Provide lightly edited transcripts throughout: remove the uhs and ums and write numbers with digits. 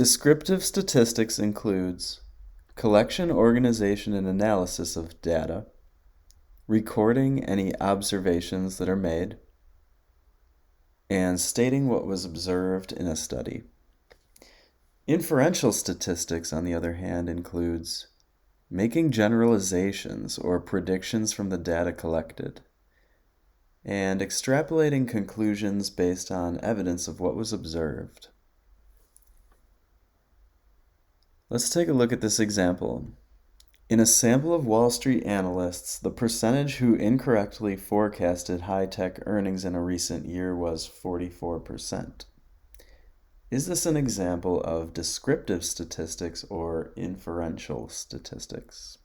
Descriptive statistics includes collection, organization, and analysis of data, recording any observations that are made, and stating what was observed in a study. Inferential statistics, on the other hand, includes making generalizations or predictions from the data collected, and extrapolating conclusions based on evidence of what was observed. Let's take a look at this example. In a sample of Wall Street analysts, the percentage who incorrectly forecasted high-tech earnings in a recent year was 44%. Is this an example of descriptive statistics or inferential statistics?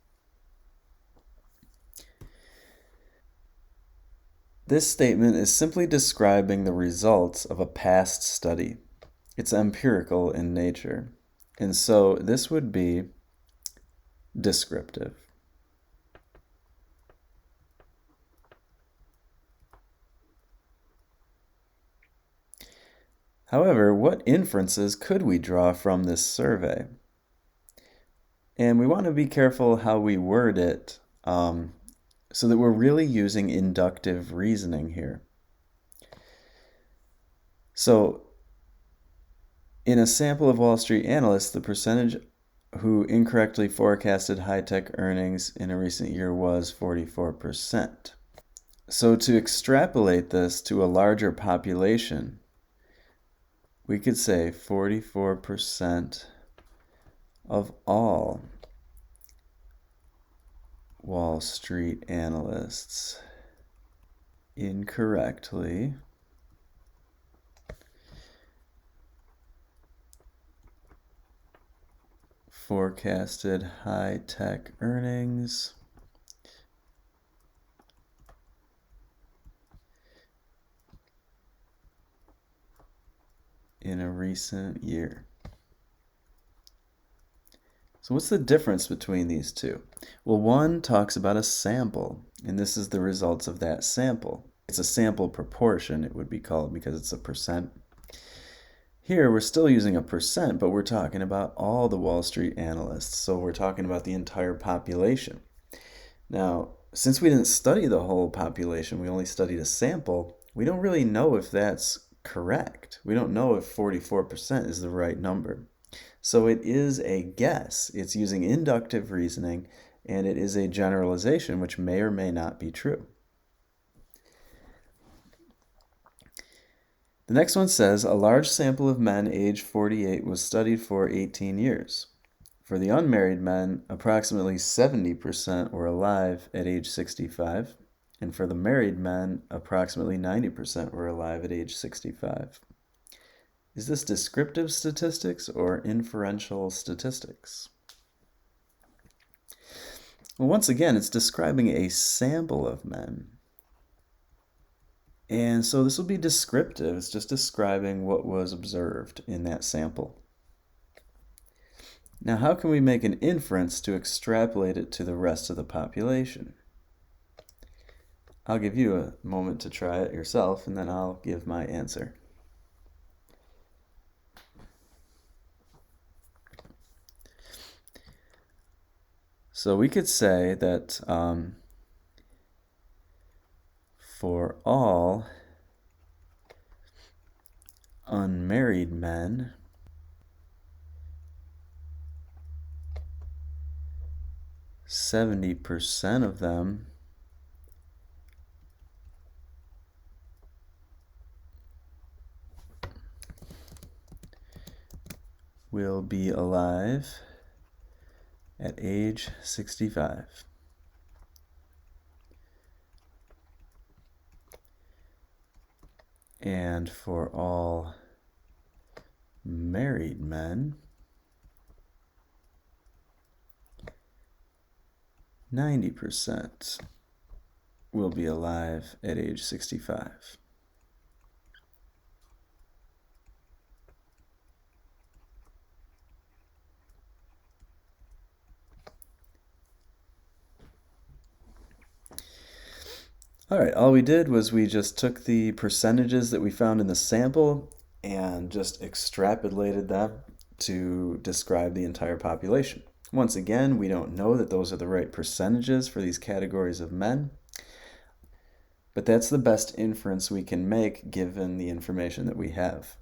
This statement is simply describing the results of a past study. It's empirical in nature, and so this would be descriptive. However, what inferences could we draw from this survey? And we want to be careful how we word it so that we're really using inductive reasoning here. So, in a sample of Wall Street analysts, the percentage who incorrectly forecasted high-tech earnings in a recent year was 44%. So to extrapolate this to a larger population, we could say 44% of all Wall Street analysts incorrectly forecasted high-tech earnings in a recent year. So what's the difference between these two? Well, one talks about a sample, and this is the results of that sample. It's a sample proportion, it would be called, because it's a percent. Here, we're still using a percent, but we're talking about all the Wall Street analysts, so we're talking about the entire population. Now, since we didn't study the whole population, we only studied a sample, we don't really know if that's correct. We don't know if 44% is the right number. So it is a guess. It's using inductive reasoning, and it is a generalization which may or may not be true. The next one says, a large sample of men age 48 was studied for 18 years. For the unmarried men, approximately 70% were alive at age 65, and for the married men, approximately 90% were alive at age 65. Is this descriptive statistics or inferential statistics? Well, once again, it's describing a sample of men. And so this will be descriptive. It's just describing what was observed in that sample. Now, how can we make an inference to extrapolate it to the rest of the population? I'll give you a moment to try it yourself, and then I'll give my answer. So we could say that for all unmarried men, 70% of them will be alive at age 65. And for all married men, 90% will be alive at age 65. All right, all we did was we just took the percentages that we found in the sample and just extrapolated them to describe the entire population. Once again, we don't know that those are the right percentages for these categories of men, but that's the best inference we can make given the information that we have.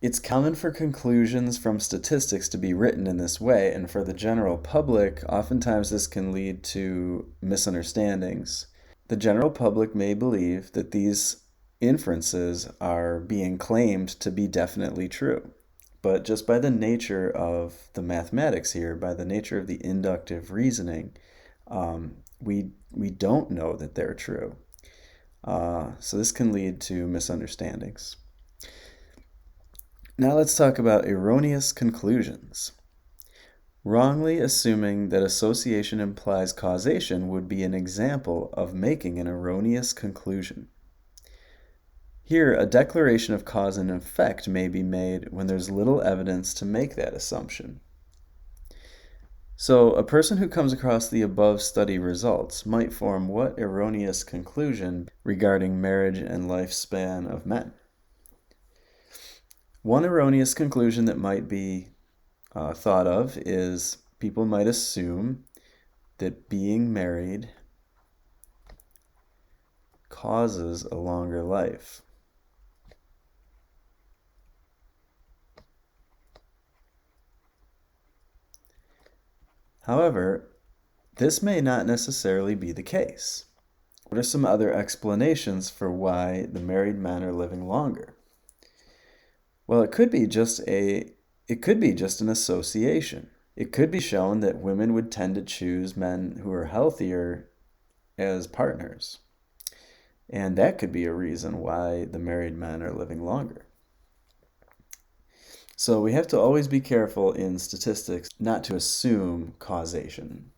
It's common for conclusions from statistics to be written in this way, and for the general public, oftentimes this can lead to misunderstandings. The general public may believe that these inferences are being claimed to be definitely true. But just by the nature of the mathematics here, by the nature of the inductive reasoning, we don't know that they're true. So this can lead to misunderstandings. Now let's talk about erroneous conclusions. Wrongly assuming that association implies causation would be an example of making an erroneous conclusion. Here, a declaration of cause and effect may be made when there's little evidence to make that assumption. So, a person who comes across the above study results might form what erroneous conclusion regarding marriage and lifespan of men? One erroneous conclusion that might be thought of is people might assume that being married causes a longer life. However, this may not necessarily be the case. What are some other explanations for why the married men are living longer? Well, it could be just an association. It could be shown that women would tend to choose men who are healthier as partners. And that could be a reason why the married men are living longer. So we have to always be careful in statistics not to assume causation.